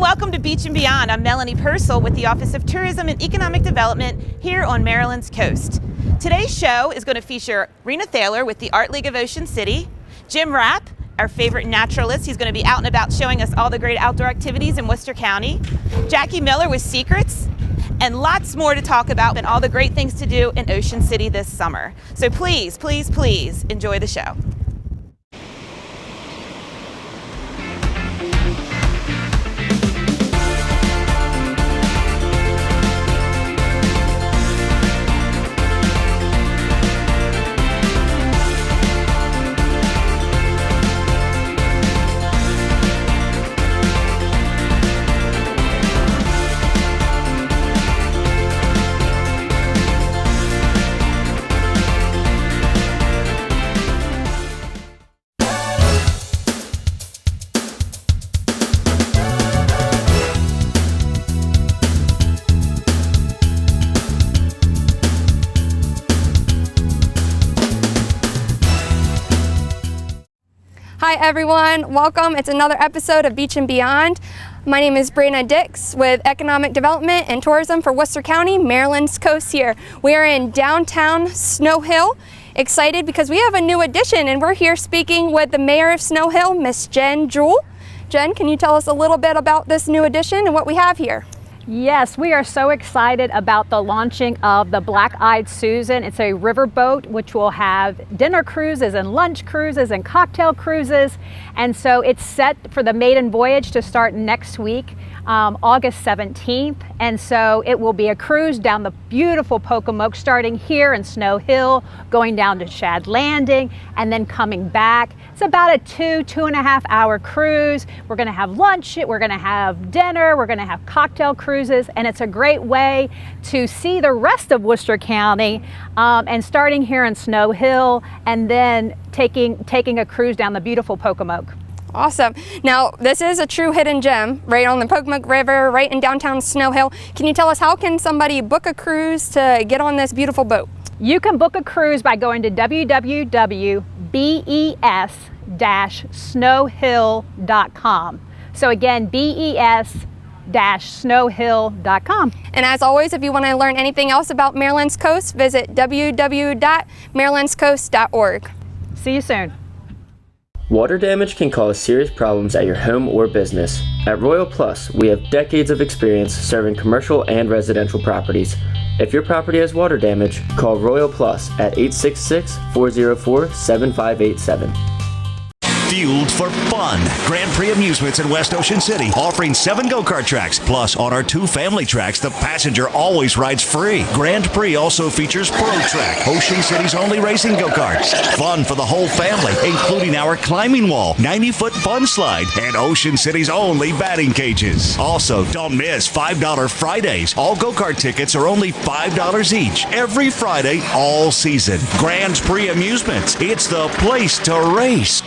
and welcome to Beach and Beyond. I'm Melanie Purcell with the Office of Tourism and Economic Development here on Maryland's coast. Today's show is going to feature Rena Thaler with the Art League of Ocean City, Jim Rapp, our favorite naturalist. He's going to be out and about showing us all the great outdoor activities in Worcester County, Jackie Miller with Secrets, and lots more to talk about and all the great things to do in Ocean City this summer. So please, please, please enjoy the show. Hi everyone, welcome. It's another episode of Beach and Beyond. My name is Brayna Dix with Economic Development and Tourism for Worcester County, Maryland's coast here. We are in downtown Snow Hill. Excited because we have a new addition and we're here speaking with the Mayor of Snow Hill, Miss Jen Jewell. Jen, can you tell us a little bit about this new addition and what we have here? Yes, we are so excited about the launching of the Black-Eyed Susan. It's a riverboat which will have dinner cruises and lunch cruises and cocktail cruises. And so it's set for the maiden voyage to start next week, August 17th. And so it will be a cruise down the beautiful Pocomoke, starting here in Snow Hill, going down to Shad Landing, and then coming back. It's about a 2.5 hour cruise. We're gonna have lunch, we're gonna have dinner, we're gonna have cocktail cruises, and it's a great way to see the rest of Worcester County, and starting here in Snow Hill, and then taking a cruise down the beautiful Pocomoke. Awesome. Now, this is a true hidden gem right on the Pocomoke River, right in downtown Snow Hill. Can you tell us how can somebody book a cruise to get on this beautiful boat? You can book a cruise by going to www.bes-snowhill.com. So again, BES-snowhill.com. And as always, if you want to learn anything else about Maryland's coast, visit www.marylandscoast.org. See you soon. Water damage can cause serious problems at your home or business. At Royal Plus, we have decades of experience serving commercial and residential properties. If your property has water damage, call Royal Plus at 866-404-7587. Fueled for fun. Grand Prix Amusements in West Ocean City, offering 7 go-kart tracks. Plus, on our 2 family tracks, the passenger always rides free. Grand Prix also features Pro Track, Ocean City's only racing go-karts. Fun for the whole family, including our climbing wall, 90-foot fun slide, and Ocean City's only batting cages. Also, don't miss $5 Fridays. All go-kart tickets are only $5 each, every Friday, all season. Grand Prix Amusements, it's the place to race.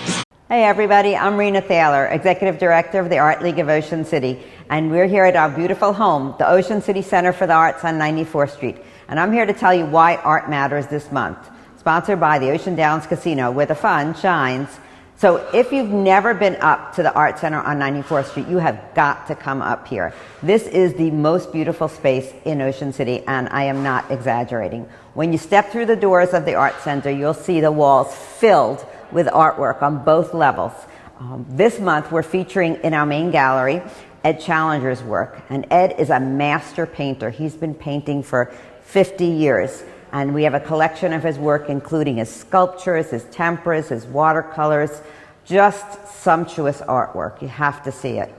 Hey everybody, I'm Rena Thaler, Executive Director of the Art League of Ocean City, and we're here at our beautiful home, the Ocean City Center for the Arts on 94th Street. And I'm here to tell you why art matters this month. Sponsored by the Ocean Downs Casino, where the fun shines. So if you've never been up to the Art Center on 94th Street, you have got to come up here. This is the most beautiful space in Ocean City, and I am not exaggerating. When you step through the doors of the Art Center, you'll see the walls filled with artwork on both levels. This month we're featuring in our main gallery Ed Challenger's work, and Ed is a master painter. He's been painting for 50 years, and we have a collection of his work including his sculptures, his temperas, his watercolors, just sumptuous artwork. You have to see it.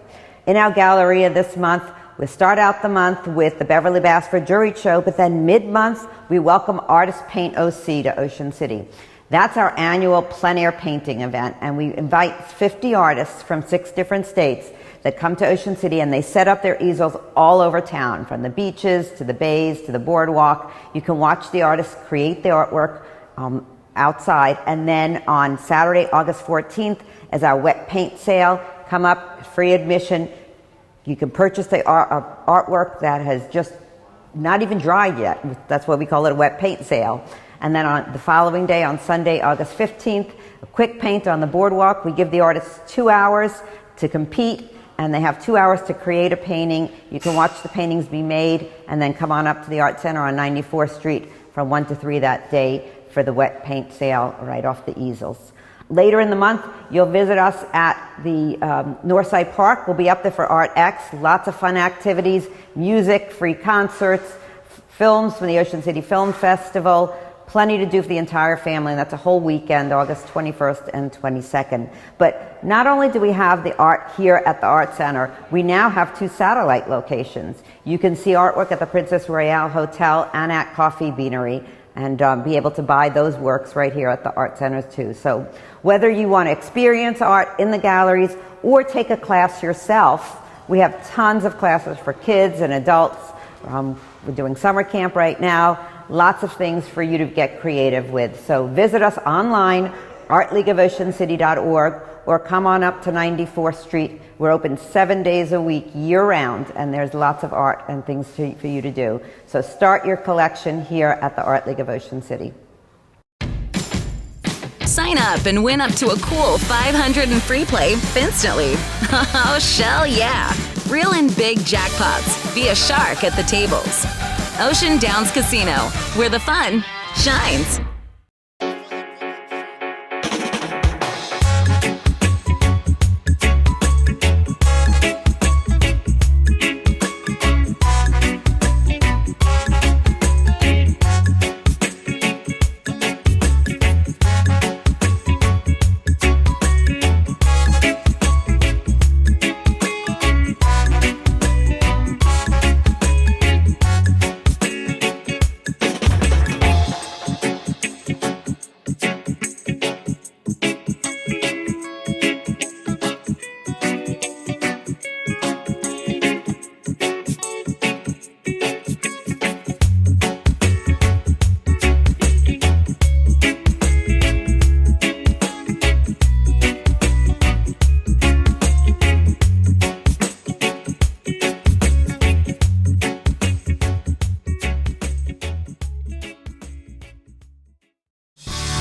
In our Galleria this month, we start out the month with the Beverly Bassford Jury Show, but then mid-month we welcome Artists Paint OC to Ocean City. That's our annual plein air painting event, and we invite 50 artists from 6 different states that come to Ocean City, and they set up their easels all over town, from the beaches to the bays to the boardwalk. You can watch the artists create the artwork outside, and then on Saturday, August 14th, is our wet paint sale. Come up, free admission. You can purchase the artwork that has just not even dried yet. That's why we call it a wet paint sale. And then on the following day, on Sunday, August 15th, a quick paint on the boardwalk. We give the artists 2 hours to compete. and they have 2 hours to create a painting. You can watch the paintings be made and then come on up to the Art Center on 94th Street from 1 to 3 that day for the wet paint sale right off the easels. Later in the month, you'll visit us at the Northside Park. We'll be up there for Art X, lots of fun activities, music, free concerts, films from the Ocean City Film Festival, plenty to do for the entire family, and that's a whole weekend, August 21st and 22nd. But not only do we have the art here at the Art Center, we now have 2 satellite locations. You can see artwork at the Princess Royale Hotel and at Coffee Beanery, and be able to buy those works right here at the Art Centers too. So whether you want to experience art in the galleries or take a class yourself, we have tons of classes for kids and adults. We're doing summer camp right now. Lots of things for you to get creative with. So visit us online, artleagueofoceancity.org, or come on up to 94th Street. We're open 7 days a week, year-round, and there's lots of art and things for you to do. So start your collection here at the Art League of Ocean City. Sign up and win up to a cool $500 in free play instantly. Oh, shell yeah! Reel in big jackpots. Be a shark at the tables. Ocean Downs Casino, where the fun shines.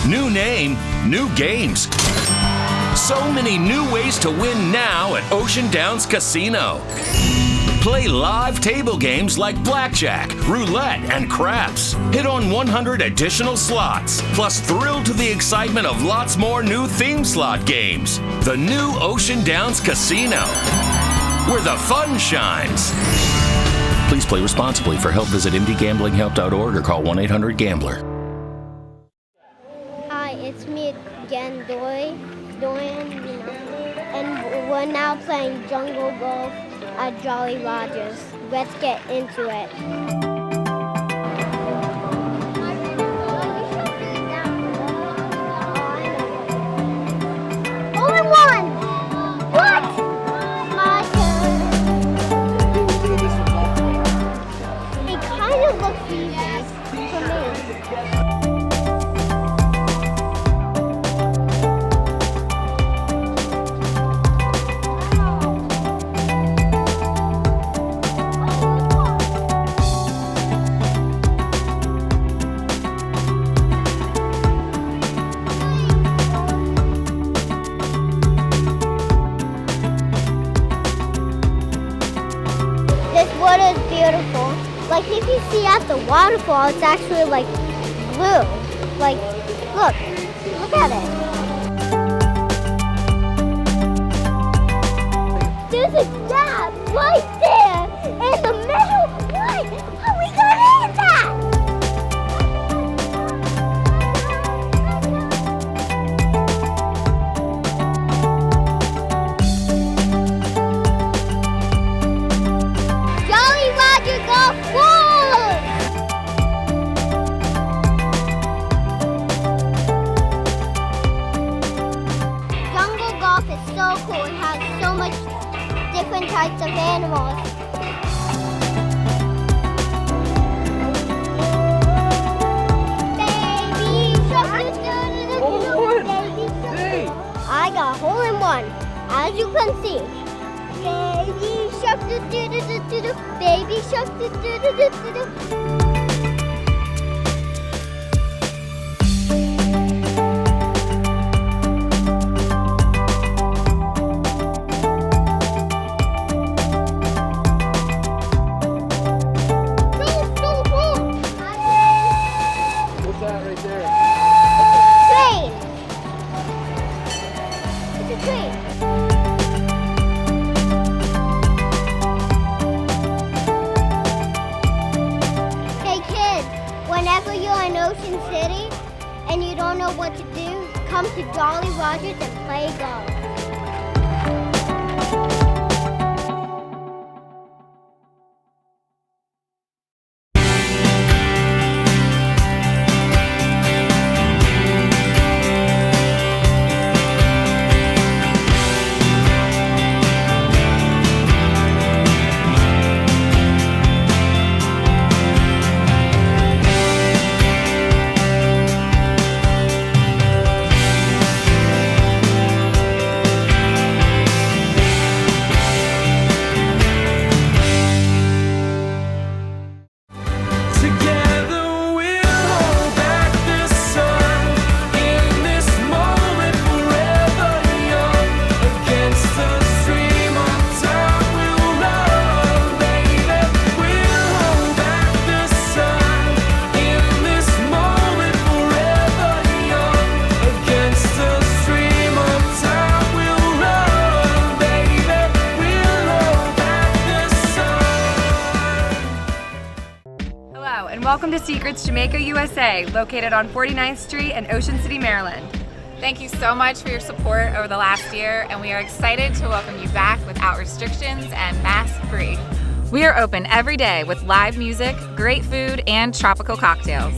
New name, new games. So many new ways to win now at Ocean Downs Casino. Play live table games like blackjack, roulette, and craps. Hit on 100 additional slots, plus thrill to the excitement of lots more new theme slot games. The new Ocean Downs Casino, where the fun shines. Please play responsibly. For help, visit mdgamblinghelp.org or call 1-800-GAMBLER. It's me again, Dorian, and we're now playing Jungle Golf at Jolly Rogers. Let's get into it. Hole in one! What? My turn. It kind of looks easy for me. Water is beautiful. Like if you see at the waterfall, it's actually like blue. Like, look at it. There's a gap right there in the middle. What? How are we gonna eat that? Different types of animals. Baby shark, baby shark. I got a hole in one, as you can see. Baby shark, baby shark. or treat. Hey kids, whenever you're in Ocean City and you don't know what to do, come to Jolly Rogers and play golf. And welcome to Secrets Jamaica, USA, located on 49th Street in Ocean City, Maryland. Thank you so much for your support over the last year, and we are excited to welcome you back without restrictions and mask-free. We are open every day with live music, great food, and tropical cocktails.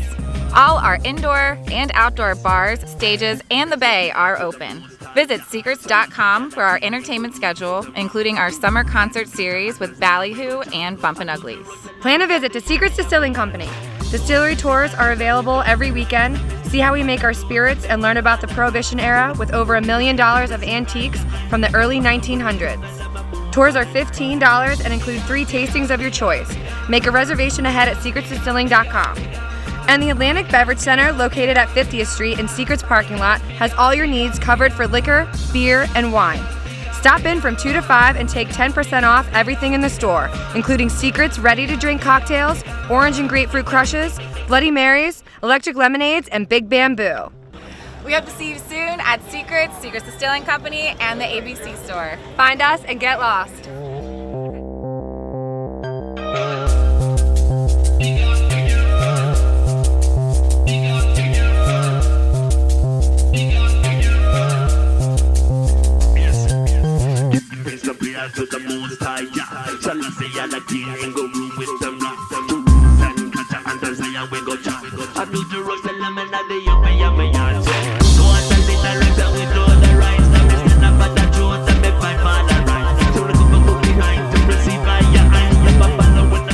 All our indoor and outdoor bars, stages, and the bay are open. Visit secrets.com for our entertainment schedule, including our summer concert series with Ballyhoo and Bumpin' Uglies. Plan a visit to Secrets Distilling Company. Distillery tours are available every weekend. See how we make our spirits and learn about the Prohibition era with over $1 million of antiques from the early 1900s. Tours are $15 and include 3 tastings of your choice. Make a reservation ahead at secretsdistilling.com. And the Atlantic Beverage Center, located at 50th Street in Secrets parking lot, has all your needs covered for liquor, beer, and wine. Stop in from 2 to 5 and take 10% off everything in the store, including Secrets ready-to-drink cocktails, orange and grapefruit crushes, Bloody Marys, electric lemonades, and Big Bamboo. We hope to see you soon at Secrets, Secrets Distilling Company, and the ABC store. Find us and get lost. To the moon's high, yeah. Shall I say I like king and go room with them rock, them to roots and catch and dance and we go chat. I do Jerusalem and I the young me yard. Go and tell the director we know the rights. Now we stand up at the truth and me find man the right. So let's go book behind to receive by your eyes. Never follow when the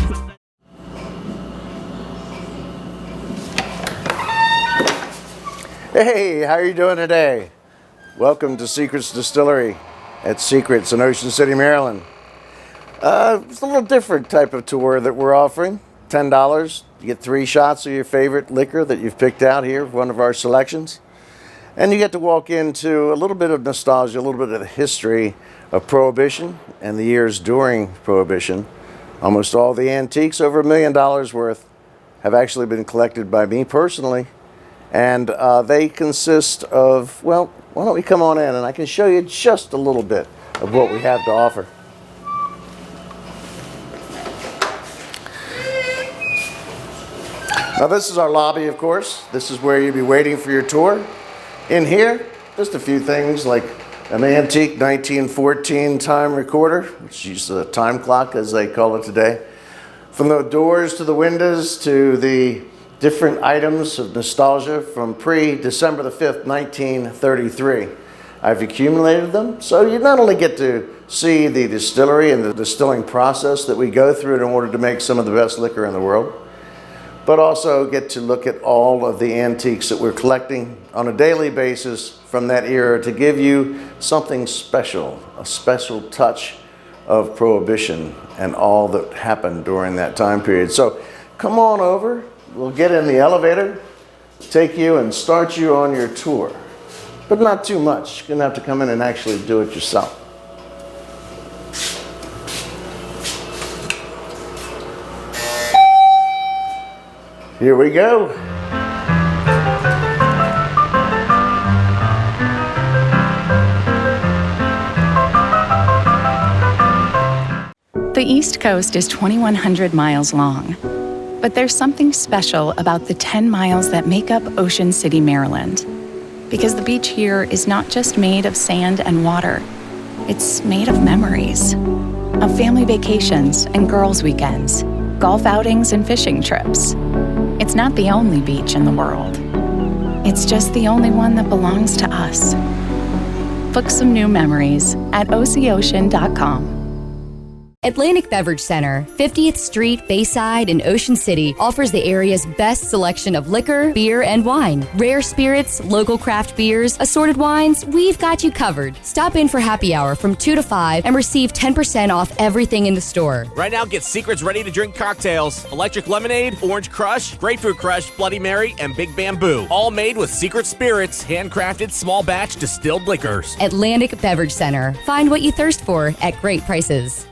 Hey, how are you doing today? Welcome to Secrets Distillery at Secrets in Ocean City, Maryland. It's a little different type of tour that we're offering. $10. You get 3 shots of your favorite liquor that you've picked out here, one of our selections. And you get to walk into a little bit of nostalgia, a little bit of the history of Prohibition and the years during Prohibition. Almost all the antiques, over $1 million worth, have actually been collected by me personally. And they consist of, well, why don't we come on in and I can show you just a little bit of what we have to offer. Now this is our lobby, of course. This is where you'll be waiting for your tour. In here, just a few things like an antique 1914 time recorder, which is a time clock as they call it today. From the doors to the windows to the different items of nostalgia from pre-December the 5th, 1933. I've accumulated them, so you not only get to see the distillery and the distilling process that we go through in order to make some of the best liquor in the world, but also get to look at all of the antiques that we're collecting on a daily basis from that era to give you something special, a special touch of Prohibition and all that happened during that time period. So come on over. We'll get in the elevator, take you and start you on your tour. But not too much. You're gonna have to come in and actually do it yourself. Here we go. The East Coast is 2,100 miles long, but there's something special about the 10 miles that make up Ocean City, Maryland. Because the beach here is not just made of sand and water, it's made of memories. Of family vacations and girls' weekends, golf outings and fishing trips. It's not the only beach in the world. It's just the only one that belongs to us. Book some new memories at OCOcean.com. Atlantic Beverage Center, 50th Street, Bayside, and Ocean City offers the area's best selection of liquor, beer, and wine. Rare spirits, local craft beers, assorted wines, we've got you covered. Stop in for happy hour from 2 to 5 and receive 10% off everything in the store. Right now, get Secret's ready-to-drink cocktails, electric lemonade, orange crush, grapefruit crush, Bloody Mary, and Big Bamboo. All made with Secret Spirits, handcrafted small batch distilled liquors. Atlantic Beverage Center. Find what you thirst for at great prices.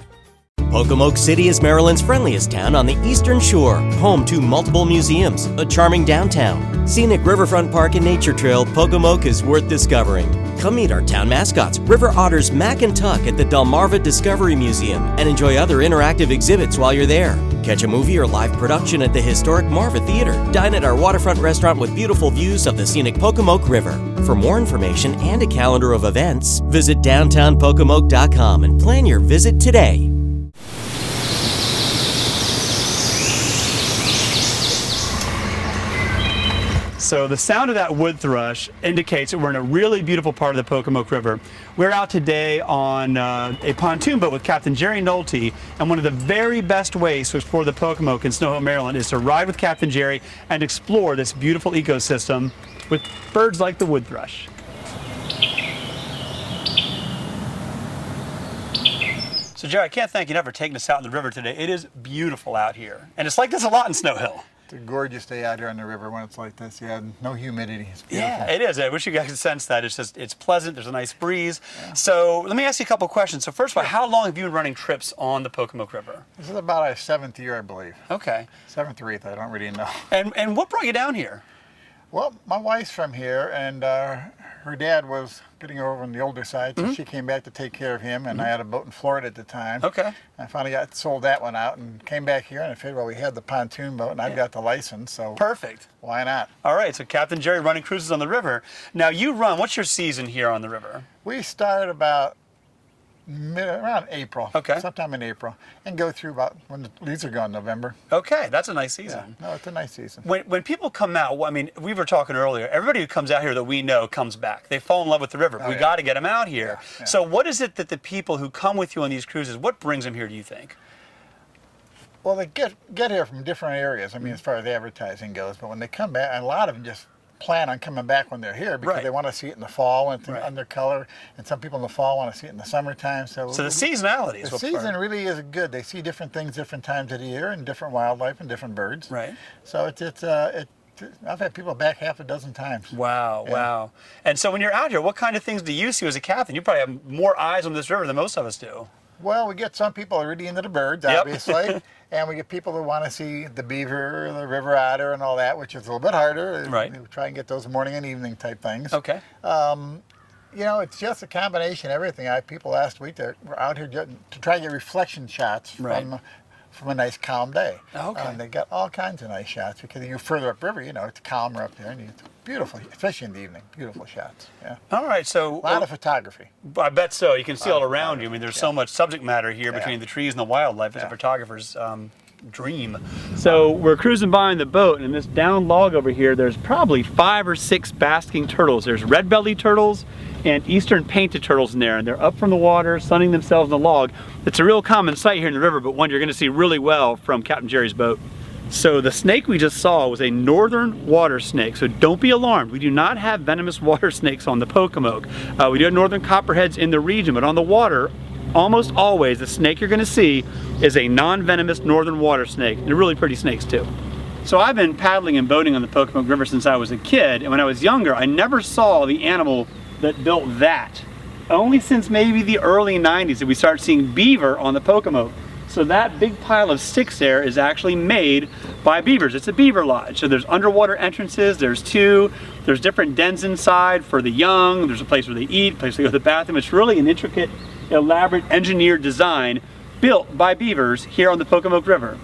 Pocomoke City is Maryland's friendliest town on the Eastern Shore, home to multiple museums, a charming downtown, scenic riverfront park and nature trail. Pocomoke is worth discovering. Come meet our town mascots, river otters Mac and Tuck at the Delmarva Discovery Museum, and enjoy other interactive exhibits while you're there. Catch a movie or live production at the historic Marva Theater. Dine at our waterfront restaurant with beautiful views of the scenic Pocomoke River. For more information and a calendar of events, visit downtownpocomoke.com and plan your visit today. So the sound of that wood thrush indicates that we're in a really beautiful part of the Pocomoke River. We're out today on a pontoon boat with Captain Jerry Nolte, and one of the very best ways to explore the Pocomoke in Snow Hill, Maryland is to ride with Captain Jerry and explore this beautiful ecosystem with birds like the wood thrush. So Jerry, I can't thank you enough for taking us out in the river today. It is beautiful out here, and it's like this a lot in Snow Hill. It's a gorgeous day out here on the river when it's like this. Yeah, no humidity. It's beautiful. Yeah, it is. I wish you guys could sense that. It's pleasant. There's a nice breeze. Yeah. So let me ask you a couple of questions. So first of all, how long have you been running trips on the Pocomoke River? This is about our 7th year, I believe. Okay. 7th or 8th, I don't really know. And what brought you down here? Well, my wife's from here, and her dad was getting over on the older side, so she came back to take care of him, and I had a boat in Florida at the time. Okay. I finally sold that one out and came back here, and I figured, well, we had the pontoon boat, and I've got the license, so perfect. Why not? All right, so Captain Jerry running cruises on the river. Now you run, what's your season here on the river? We start about around April, sometime in April, and go through about when the leaves are gone, November. Okay, that's a nice season. Yeah, no, it's a nice season. When people come out, well, I mean, we were talking earlier, everybody who comes out here that we know comes back. They fall in love with the river. We got to get them out here. Yeah. So what is it that the people who come with you on these cruises, what brings them here, do you think? Well, they get here from different areas, I mean, as far as advertising goes, but when they come back, and a lot of them just plan on coming back when they're here because they want to see it in the fall and under color, and some people in the fall want to see it in the summertime. So the seasonality is the season really is good. They see different things different times of the year and different wildlife and different birds. Right. So I've had people back half a dozen times. Wow, wow. And so when you're out here, what kind of things do you see as a captain? You probably have more eyes on this river than most of us do. Well, we get some people really into the birds, obviously, and we get people who want to see the beaver, the river otter, and all that, which is a little bit harder. Right. We try and get those morning and evening type things. Okay. You know, it's just a combination of everything. I had people last week that were out here just to try and get reflection shots from a nice calm day. Okay. They got all kinds of nice shots because you're further upriver, you know, it's calmer up there, and it's beautiful, especially in the evening. Beautiful shots. Yeah. All right, so a lot of photography. I bet so. You can see all around you. I mean, there's so much subject matter here between the trees and the wildlife. It's a photographer's dream. So we're cruising by in the boat, and in this down log over here, there's probably 5 or 6 basking turtles. There's red-bellied turtles and eastern painted turtles in there, and they're up from the water, sunning themselves in the log. It's a real common sight here in the river, but one you're going to see really well from Captain Jerry's boat. So the snake we just saw was a northern water snake, so don't be alarmed. We do not have venomous water snakes on the Pocomoke. We do have northern copperheads in the region, but on the water, almost always the snake you're going to see is a non-venomous northern water snake. They're really pretty snakes too. So I've been paddling and boating on the Pocomoke River since I was a kid, and when I was younger, I never saw the animal that built that. Only since maybe the early 90s did we start seeing beaver on the Pocomoke. So that big pile of sticks there is actually made by beavers. It's a beaver lodge. So there's underwater entrances, there's 2, there's different dens inside for the young, there's a place where they eat, a place to go to the bathroom. It's really an intricate, elaborate, engineered design built by beavers here on the Pocomoke River.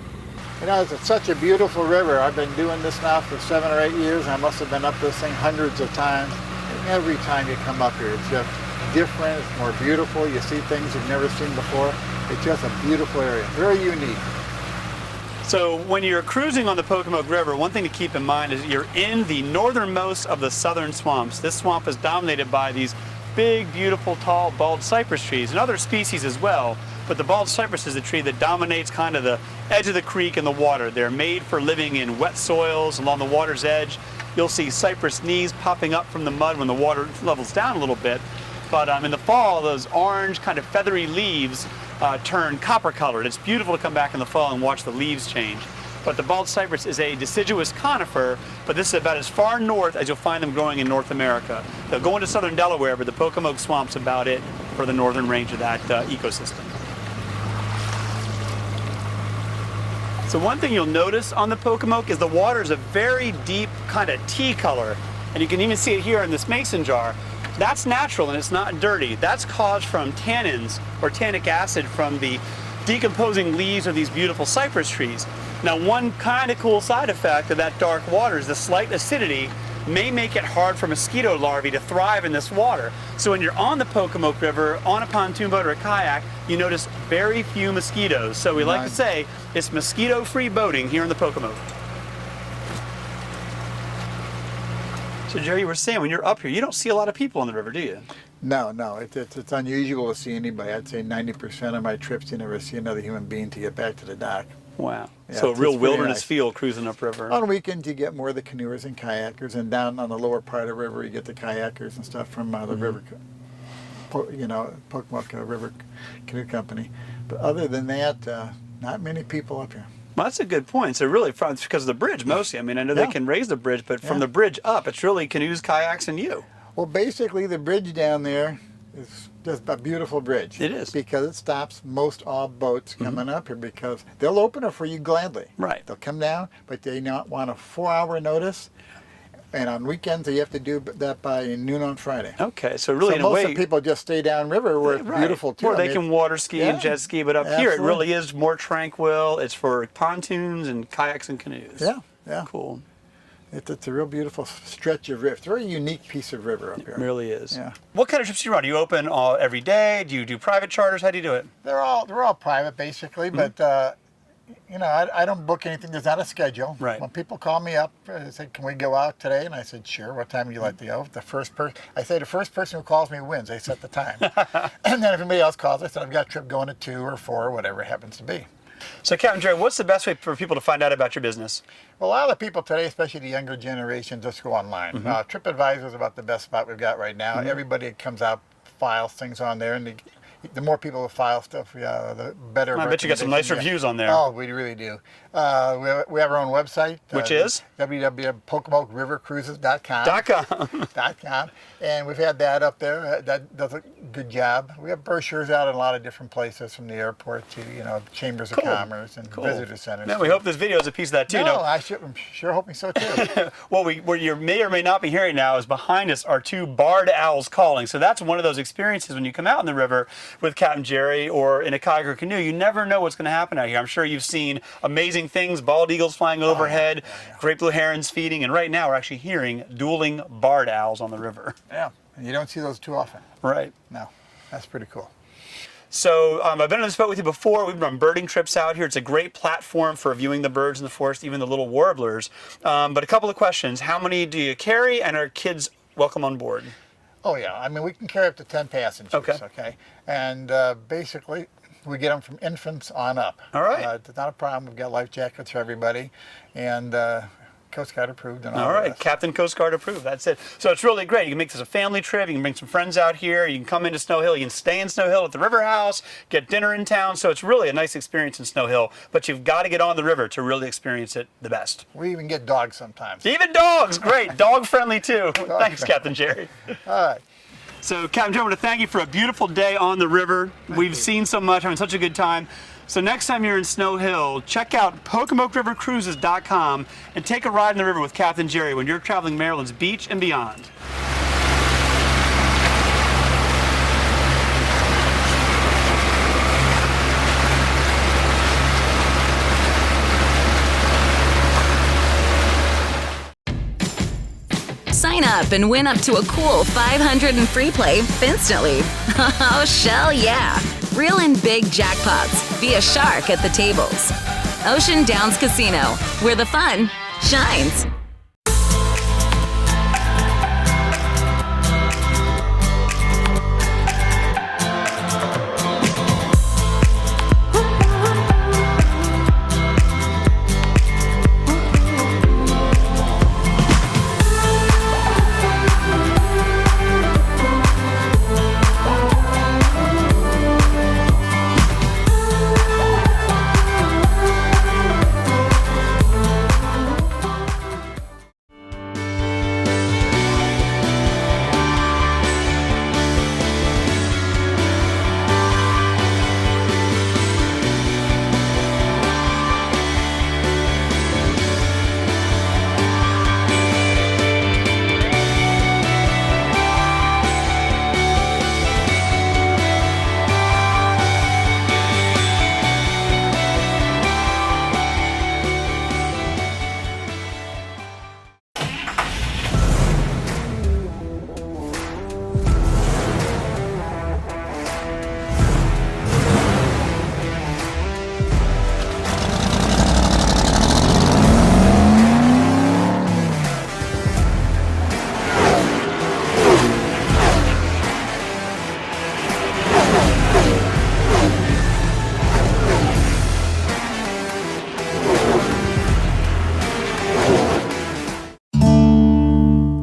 You know, it's such a beautiful river. I've been doing this now for 7 or 8 years, and I must have been up this thing hundreds of times. And every time you come up here, it's just different, it's more beautiful. You see things you've never seen before. It's just a beautiful area, very unique. So when you're cruising on the Pocomoke River, one thing to keep in mind is you're in the northernmost of the southern swamps. This swamp is dominated by these big, beautiful, tall, bald cypress trees, and other species as well. But the bald cypress is the tree that dominates kind of the edge of the creek and the water. They're made for living in wet soils along the water's edge. You'll see cypress knees popping up from the mud when the water levels down a little bit. But in the fall, those orange kind of feathery leaves turn copper colored. It's beautiful to come back in the fall and watch the leaves change. But the bald cypress is a deciduous conifer, but this is about as far north as you'll find them growing in North America. They'll go into southern Delaware, but the Pocomoke Swamp's about it for the northern range of that ecosystem. So one thing you'll notice on the Pocomoke is the water is a very deep kind of tea color, and you can even see it here in this mason jar. That's natural and it's not dirty. That's caused from tannins or tannic acid from the decomposing leaves of these beautiful cypress trees. Now, one kind of cool side effect of that dark water is the slight acidity may make it hard for mosquito larvae to thrive in this water. So when you're on the Pocomoke River, on a pontoon boat or a kayak, you notice very few mosquitoes. So we like to say it's mosquito-free boating here in the Pocomoke. So Jerry, you were saying when you're up here, you don't see a lot of people on the river, do you? No, it's unusual to see anybody. I'd say 90% of my trips you never see another human being to get back to the dock. Wow. Yeah, so a real wilderness nice. feel cruising upriver. On weekends you get more of the canoers and kayakers, and down on the lower part of the river you get the kayakers and stuff from the river, Pocomoke River Canoe Company. But other than that, not many people up here. Well, that's a good point. So really, it's because of the bridge mostly. I mean, I know they can raise the bridge, but from the bridge up, it's really canoes, kayaks, and you. Well, basically the bridge down there is just a beautiful bridge. It is. Because it stops most all boats coming up here, because they'll open it for you gladly. Right. They'll come down, but they not want a 4-hour notice. And on weekends, you have to do that by noon on Friday. Okay, so really, in a way, most of the people just stay downriver where it's beautiful too. Or they can water ski and jet ski, but up here it really is more tranquil. It's for pontoons and kayaks and canoes. Yeah. Cool. It's a real beautiful stretch of river. It's a very unique piece of river up here. It really is. Yeah. What kind of trips do you run? Do you open every day? Do you do private charters? How do you do it? They're all private basically, but I don't book anything. There's not a schedule. Right. When people call me up, they say, "Can we go out today?" And I said, "Sure. What time would you like to go?" The first person who calls me wins. They set the time. And then if anybody else calls, I said, "I've got a trip going to 2 or 4, or whatever it happens to be." So, Captain Jerry, what's the best way for people to find out about your business? Well, a lot of the people today, especially the younger generation, just go online. TripAdvisor is about the best spot we've got right now. Everybody comes out, files things on there, and the more people who file stuff, the better. I bet you got some nice reviews on there. Oh, we really do. We have our own website. Which is? www.pocomokerivercruises.com. And we've had that up there. That does a good job. We have brochures out in a lot of different places, from the airport to chambers of commerce and visitor centers. Now, we hope this video is a piece of that too. I'm sure hoping so too. What you may or may not be hearing now is behind us are 2 barred owls calling. So that's one of those experiences when you come out in the river with Captain Jerry or in a kayak or canoe. You never know what's going to happen out here. I'm sure you've seen amazing things, bald eagles flying overhead, great blue herons feeding, and right now we're actually hearing dueling barred owls on the river. Yeah, and you don't see those too often. Right. No, that's pretty cool. So I've been on this boat with you before. We've been on birding trips out here. It's a great platform for viewing the birds in the forest, even the little warblers. But a couple of questions. How many do you carry, and are kids welcome on board? Oh yeah, I mean we can carry up to 10 passengers. Okay. And basically we get them from infants on up. All right. It's not a problem. We've got life jackets for everybody, and Coast Guard approved. And all right, Captain Coast Guard approved. That's it. So it's really great. You can make this a family trip. You can bring some friends out here. You can come into Snow Hill. You can stay in Snow Hill at the River House, get dinner in town. So it's really a nice experience in Snow Hill. But you've got to get on the river to really experience it the best. We even get dogs sometimes. Even dogs, great. Dog friendly too. Thanks, Captain Jerry. All right. So, Captain Jerry, I want to thank you for a beautiful day on the river. We've seen so much, having such a good time. So next time you're in Snow Hill, check out PocomokeriverCruises.com and take a ride in the river with Captain Jerry when you're traveling Maryland's beach and beyond. up and win up to a cool $500 in free play instantly. Oh, shell yeah. Reel in big jackpots. Be a shark at the tables. Ocean Downs Casino, where the fun shines.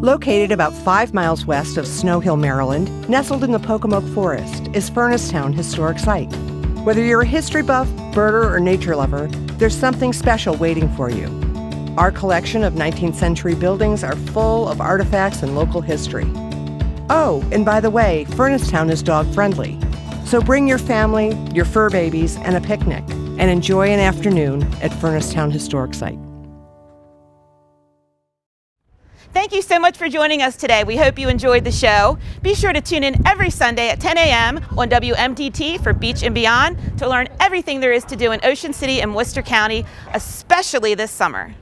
Located about 5 miles west of Snow Hill, Maryland, nestled in the Pocomoke Forest, is Furnacetown Historic Site. Whether you're a history buff, birder, or nature lover, there's something special waiting for you. Our collection of 19th century buildings are full of artifacts and local history. Oh, and by the way, Furnacetown is dog-friendly. So bring your family, your fur babies, and a picnic, and enjoy an afternoon at Furnacetown Historic Site. Thank you so much for joining us today. We hope you enjoyed the show. Be sure to tune in every Sunday at 10 a.m. on WMDT for Beach and Beyond to learn everything there is to do in Ocean City and Worcester County, especially this summer.